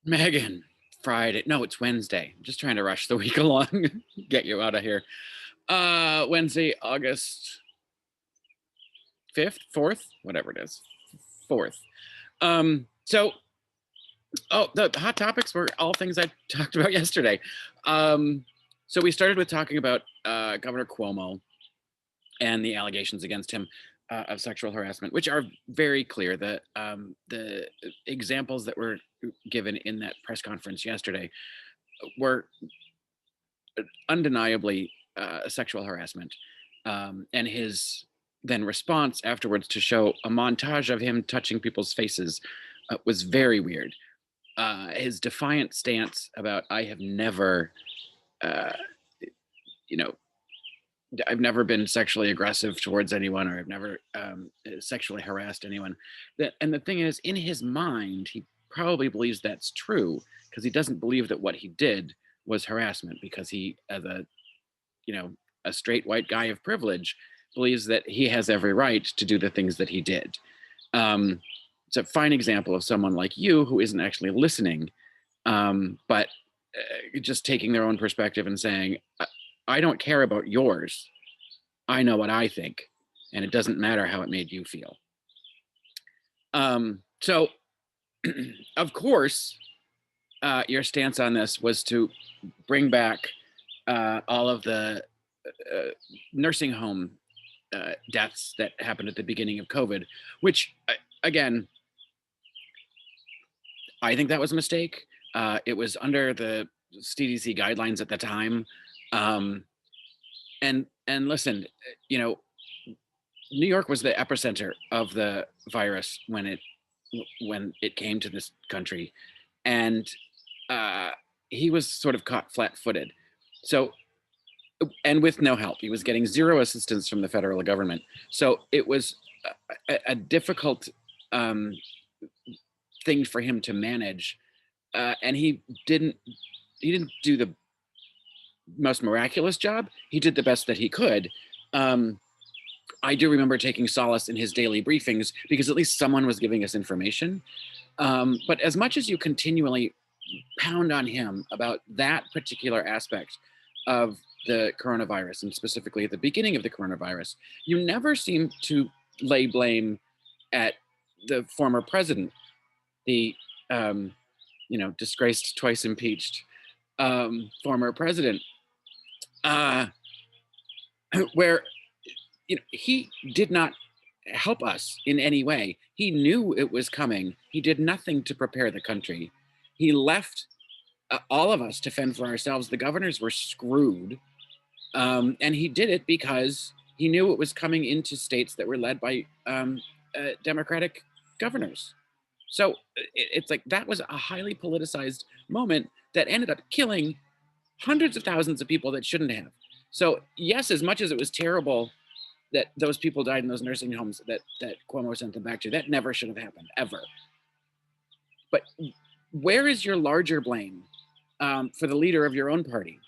Megan, Friday. No, it's Wednesday. I'm just trying to rush the week along. Get you out of here. Wednesday, August 5th, 4th, whatever it is. 4th. So the hot topics were all things I talked about yesterday. So we started with talking about Governor Cuomo and the allegations against him of sexual harassment, which are very clear. The examples that were given in that press conference yesterday were undeniably sexual harassment. And his then response afterwards to show a montage of him touching people's faces was very weird. His defiant stance about I have never, uh, you know, I've never been sexually aggressive towards anyone, or I've never sexually harassed anyone. And the thing is, in his mind, he probably believes that's true because he doesn't believe that what he did was harassment, because he, as you know, a straight white guy of privilege, believes that he has every right to do the things that he did. Um, it's a fine example of someone like you who isn't actually listening, but just taking their own perspective and saying, I don't care about yours. I know what I think, and it doesn't matter how it made you feel. So, of course, your stance on this was to bring back all of the uh, nursing home deaths that happened at the beginning of COVID, which, again, I think that was a mistake. It was under the CDC guidelines at the time. Um, and listen, you know, New York was the epicenter of the virus when it came to this country, and uh, he was sort of caught flat-footed. So, and with no help, he was getting zero assistance from the federal government. So it was a difficult um, thing for him to manage, and he didn't do the most miraculous job. He did the best that he could. Um, I do remember taking solace in his daily briefings because at least someone was giving us information. But as much as you continually pound on him about that particular aspect of the coronavirus, and specifically at the beginning of the coronavirus, you never seem to lay blame at the former president, the disgraced, twice impeached former president, uh, where he did not help us in any way. He knew it was coming. He did nothing to prepare the country. He left all of us to fend for ourselves. The governors were screwed. And he did it because he knew it was coming into states that were led by Democratic governors. So it's like that was a highly politicized moment that ended up killing hundreds of thousands of people that shouldn't have. So, yes, as much as it was terrible that those people died in those nursing homes that Cuomo sent them back to, that never should have happened, ever. But where is your larger blame for the leader of your own party?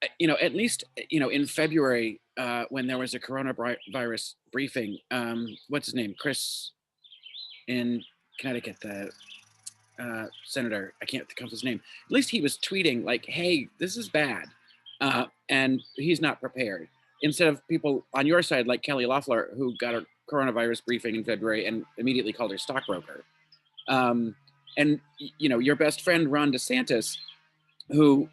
At least, in February, when there was a coronavirus briefing, what's his name? Chris in Connecticut, the senator, I can't think of his name. At least he was tweeting like, hey, this is bad. And he's not prepared. Instead of people on your side, like Kelly Loeffler, who got a coronavirus briefing in February and immediately called her stockbroker. And, your best friend, Ron DeSantis, who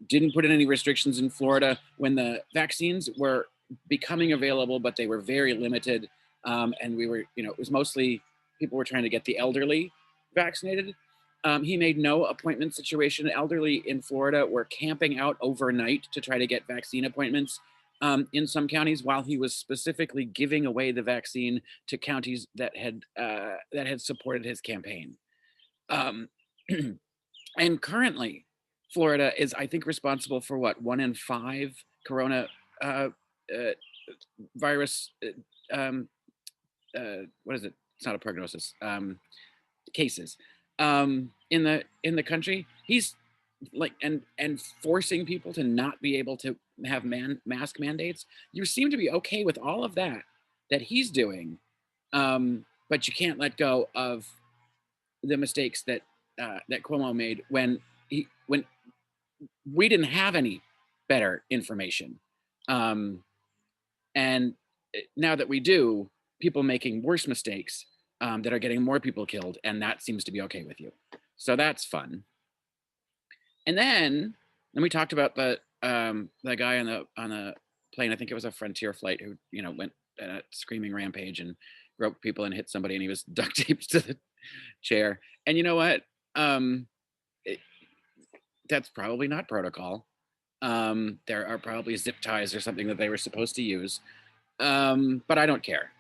didn't put in any restrictions in Florida when the vaccines were becoming available, but they were very limited. And we were, it was mostly people were trying to get the elderly vaccinated. He made no appointment situation. Elderly in Florida were camping out overnight to try to get vaccine appointments in some counties, while he was specifically giving away the vaccine to counties that had supported his campaign. Um, and currently, Florida is, I think, responsible for what, 1 in 5 corona uh, uh, virus. What is it? It's not a prognosis. Cases in the country. He's like and forcing people to not be able to have mask mandates. You seem to be okay with all of that he's doing, but you can't let go of the mistakes that that Cuomo made when we didn't have any better information. Um, and now that we do, people making worse mistakes that are getting more people killed, and that seems to be okay with you. So that's fun. And then we talked about the guy on the plane. I think it was a Frontier flight who went on a screaming rampage and broke people and hit somebody, and he was duct taped to the chair. And you know what? Um, it, that's probably not protocol. There are probably zip ties or something that they were supposed to use. But I don't care.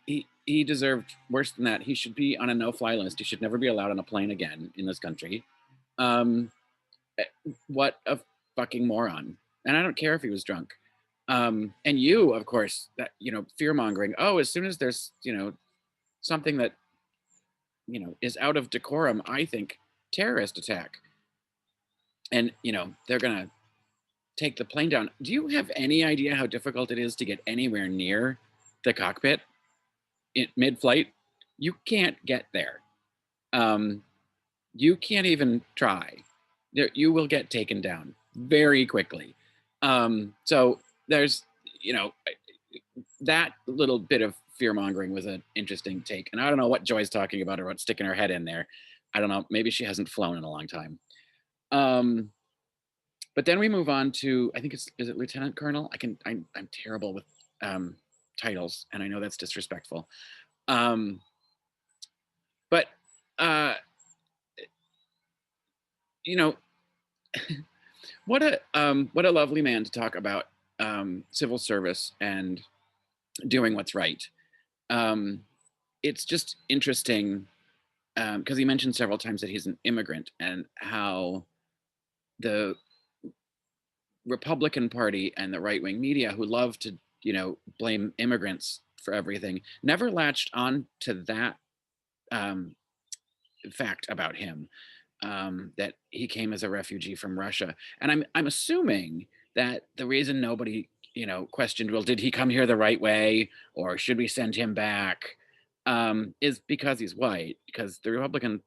He deserved worse than that. He should be on a no-fly list. He should never be allowed on a plane again in this country. Um, what a fucking moron. And I don't care if he was drunk. And you, of course, that fear mongering. Oh, as soon as there's something that is out of decorum, I think terrorist attack, and they're gonna take the plane down. Do you have any idea how difficult it is to get anywhere near the cockpit in mid-flight? You can't get there. Um, you can't even try. You will get taken down very quickly. So there's, that little bit of fear mongering was an interesting take. And I don't know what Joy's talking about or what sticking her head in there. I don't know. Maybe she hasn't flown in a long time. But then we move on to, I think is it Lieutenant Colonel? I'm terrible with titles, and I know that's disrespectful. But you know, what a lovely man to talk about civil service and doing what's right. It's just interesting because he mentioned several times that he's an immigrant and how the Republican Party and the right-wing media, who love to blame immigrants for everything, never latched on to that fact about him, that he came as a refugee from Russia. And I'm assuming that the reason nobody questioned, well, did he come here the right way or should we send him back, is because he's white, because the Republican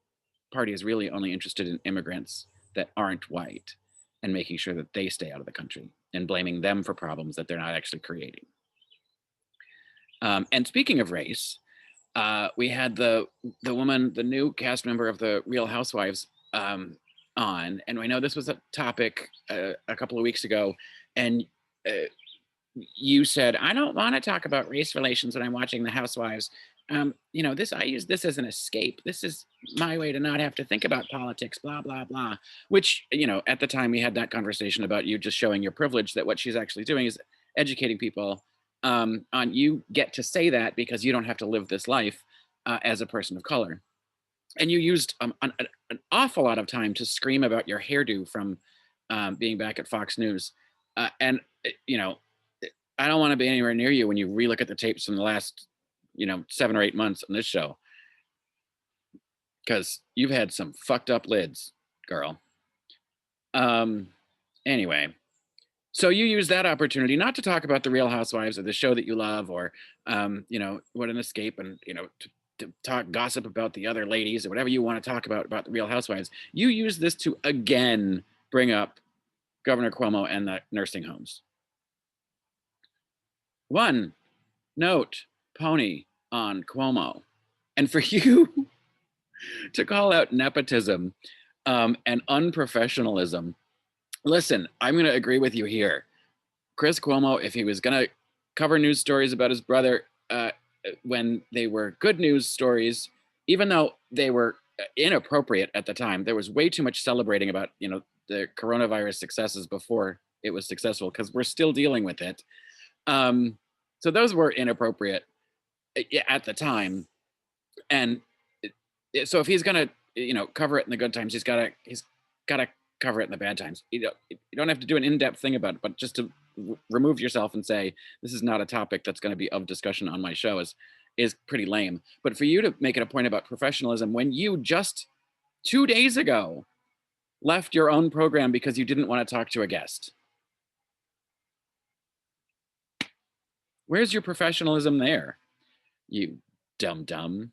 Party is really only interested in immigrants that aren't white and making sure that they stay out of the country and blaming them for problems that they're not actually creating. And speaking of race, we had the woman, the new cast member of the Real Housewives, on, and I know this was a topic a couple of weeks ago, and you said, I don't want to talk about race relations when I'm watching the Housewives. I use this as an escape. This is my way to not have to think about politics, blah, blah, blah. Which, at the time we had that conversation about you just showing your privilege, that what she's actually doing is educating people on, you get to say that because you don't have to live this life as a person of color. And you used an awful lot of time to scream about your hairdo from being back at Fox News. And, I don't want to be anywhere near you when you relook at the tapes from the last 7 or 8 months on this show, because you've had some fucked up lids, girl. Anyway, so you use that opportunity not to talk about the Real Housewives or the show that you love, or what an escape, and to talk gossip about the other ladies or whatever you want to talk about the Real Housewives. You use this to again bring up Governor Cuomo and the nursing homes. One note, pony on Cuomo. And for you to call out nepotism and unprofessionalism, listen, I'm going to agree with you here. Chris Cuomo, if he was going to cover news stories about his brother when they were good news stories, even though they were inappropriate at the time, there was way too much celebrating about the coronavirus successes before it was successful, because we're still dealing with it. So those were inappropriate at the time. And so if he's gonna cover it in the good times, he's gotta cover it in the bad times. You don't have to do an in-depth thing about it, but just to remove yourself and say this is not a topic that's going to be of discussion on my show is pretty lame. But for you to make it a point about professionalism when you just 2 days ago left your own program because you didn't want to talk to a guest, where's your professionalism there, you dumb?